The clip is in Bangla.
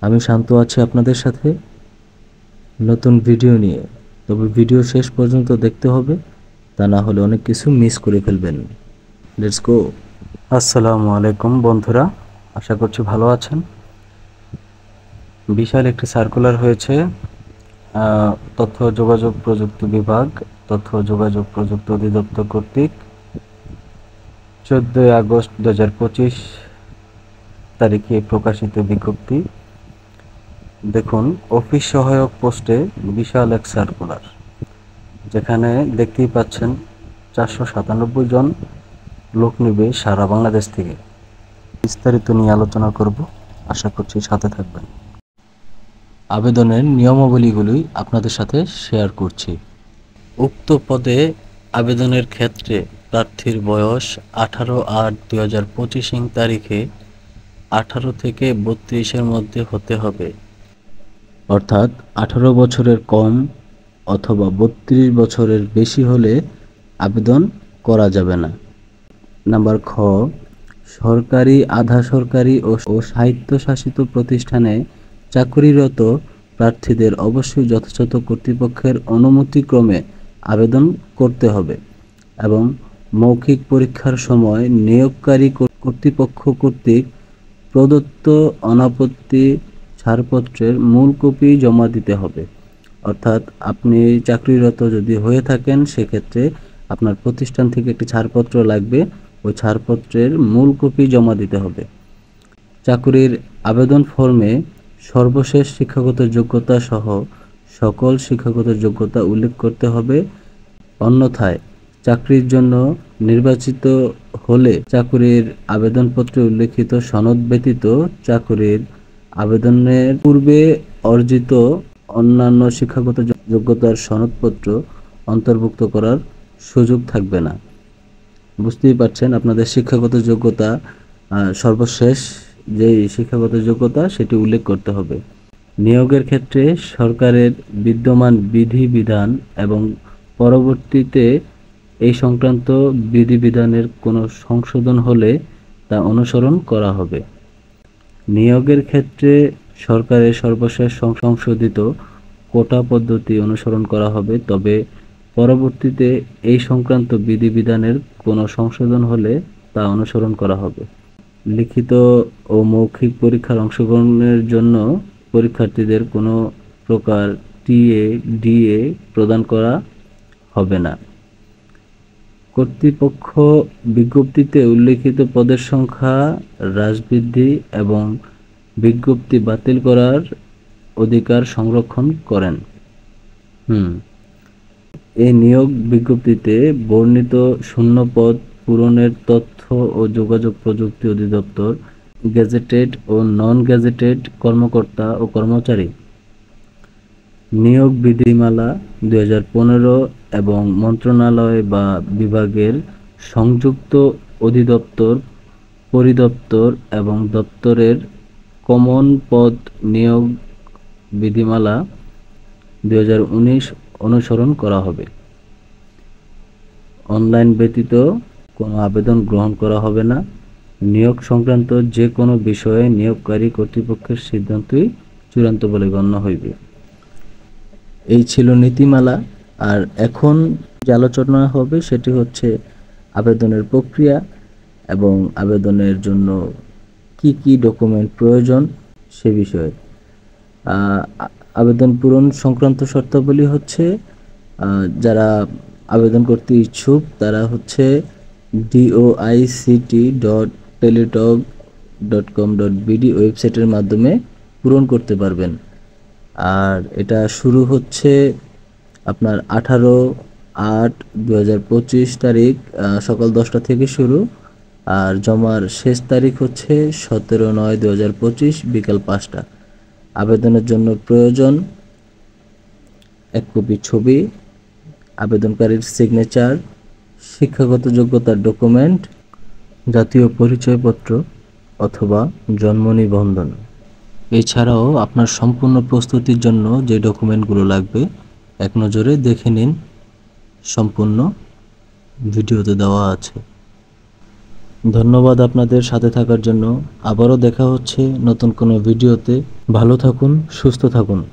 আমি শান্ত আছি আপনাদের সাথে নতুন ভিডিও নিয়ে। তবে ভিডিও শেষ পর্যন্ত দেখতে হবে, তা না হলে অনেক কিছু মিস করে ফেলবেন। Let's go. আসসালামু আলাইকুম বন্ধুরা, আশা করছি ভালো আছেন। বিশাল একটি সার্কুলার হয়েছে তথ্য যোগাযোগ প্রযুক্তি বিভাগ, তথ্য যোগাযোগ প্রযুক্তি অধিদপ্তর কর্তৃক 14 আগস্ট 2025 তারিখে প্রকাশিত বিজ্ঞপ্তি। দেখুন, অফিস সহায়ক পোস্টে বিশাল এক সার্কুলার, যেখানে দেখতেই পাচ্ছেন 497 জন লোক নেবে সারা বাংলাদেশ থেকে। বিস্তারিত নিয়ে আলোচনা করব, আশা করছি সাথে থাকবেন। আবেদনের নিয়মাবলীগুলি আপনাদের সাথে শেয়ার করছি। উক্ত পদে আবেদনের ক্ষেত্রে প্রার্থীর বয়স 18/8/2025 তারিখে 18 থেকে 32-এর মধ্যে হতে হবে, অর্থাৎ 18 বছরের কম অথবা 32 বছরের বেশি হলে আবেদন করা যাবে না। নাম্বার খ, সরকারি, আধা সরকারি ও স্বায়ত্তশাসিত প্রতিষ্ঠানে চাকরিরত প্রার্থীদের অবশ্যই যথাযথ কর্তৃপক্ষের অনুমতিক্রমে আবেদন করতে হবে এবং মৌখিক পরীক্ষার সময় নিয়োগকারী কর্তৃপক্ষ কর্তৃক প্রদত্ত অনাপত্তি ছাড়পত্রের মূল কপি জমা দিতে হবে। অর্থাৎ আপনি চাকরিরত যদি হয়ে থাকেন, সেক্ষেত্রে আপনার প্রতিষ্ঠান থেকে একটি ছাড়পত্র লাগবে, ওই ছাড়পত্রের মূল কপি জমা দিতে হবে। চাকরির আবেদন ফর্মে সর্বশেষ শিক্ষাগত যোগ্যতা সহ সকল শিক্ষাগত যোগ্যতা উল্লেখ করতে হবে। অন্যথায় চাকরির জন্য নির্বাচিত হলে চাকরির আবেদনপত্রে উল্লেখিত সনদ ব্যতীত চাকরির আবেদনের পূর্বে অর্জিত অন্যান্য শিক্ষাগত যোগ্যতার সনদপত্র অন্তর্ভুক্ত করার সুযোগ থাকবে না। বুঝতেই পারছেন, আপনাদের শিক্ষাগত যোগ্যতা সর্বশেষ যেই শিক্ষাগত যোগ্যতা সেটি উল্লেখ করতে হবে। নিয়োগের ক্ষেত্রে সরকারের বিদ্যমান বিধিবিধান এবং পরবর্তীতে এই সংক্রান্ত বিধিবিধানের কোনো সংশোধন হলে তা অনুসরণ করা হবে। নিয়োগের ক্ষেত্রে সরকারের সর্বশেষ সংশোধিত কোটা পদ্ধতি অনুসরণ করা হবে, তবে পরবর্তীতে এই সংক্রান্ত বিধিবিধানের কোনো সংশোধন হলে তা অনুসরণ করা হবে। লিখিত ও মৌখিক পরীক্ষার অংশগ্রহণের জন্য পরীক্ষার্থীদের কোনো প্রকার টিএ, ডিএ প্রদান করা হবে না। কর্তৃপক্ষ বিজ্ঞপ্তিতে উল্লেখিত পদের সংখ্যা হ্রাস বৃদ্ধি এবং বিজ্ঞপ্তি বাতিল করার অধিকার সংরক্ষণ করেন। এই নিয়োগ বিজ্ঞপ্তিতে বর্ণিত শূন্য পদ পূরণের তথ্য ও যোগাযোগ প্রযুক্তি অধিদপ্তর, গেজেটেড ও নন গেজেটেড কর্মকর্তা ও কর্মচারী, নিয়োগ বিধিমালা 2015 এবং মন্ত্রণালয় বা বিভাগের সংযুক্ত অধিদপ্তর, পরিদপ্তর এবং দপ্তরের কমন পদ নিয়োগ বিধিমালা 2019 অনুসরণ করা হবে। অনলাইন ব্যতীত কোনো আবেদন গ্রহণ করা হবে না। নিয়োগ সংক্রান্ত যে কোনো বিষয়ে নিয়োগকারী কর্তৃপক্ষের সিদ্ধান্তই চূড়ান্ত বলে গণ্য হইবে। এই ছিল নীতিমালা। আর এখন যে আলোচনা হবে সেটি হচ্ছে আবেদনের প্রক্রিয়া এবং আবেদনের জন্য কি কি ডকুমেন্ট প্রয়োজন সে বিষয়ে। আবেদন পূরণ সংক্রান্ত শর্তাবলী হচ্ছে, যারা আবেদন করতে ইচ্ছুক তারা হচ্ছে doict.teletalk.com.bd ওয়েবসাইটের মাধ্যমে পূরণ করতে পারবেন। আর এটা শুরু হচ্ছে আপনার 18/8/2025 তারিখ সকাল 10টা থেকে শুরু, আর জমার শেষ তারিখ হচ্ছে 17/9/2025 বিকাল 5টা। আবেদনের জন্য প্রয়োজন এক কপি ছবি, আবেদনকারীর সিগনেচার, শিক্ষাগত যোগ্যতার ডকুমেন্ট, জাতীয় পরিচয়পত্র অথবা জন্ম নিবন্ধন। এছাড়াও আপনার সম্পূর্ণ প্রস্তুতির জন্য যে ডকুমেন্টগুলো লাগবে এক নজরে দেখে নিন, সম্পূর্ণ ভিডিওতে দেওয়া আছে। ধন্যবাদ আপনাদের সাথে থাকার জন্য। আবারও দেখা হচ্ছে নতুন কোনো ভিডিওতে। ভালো থাকুন, সুস্থ থাকুন।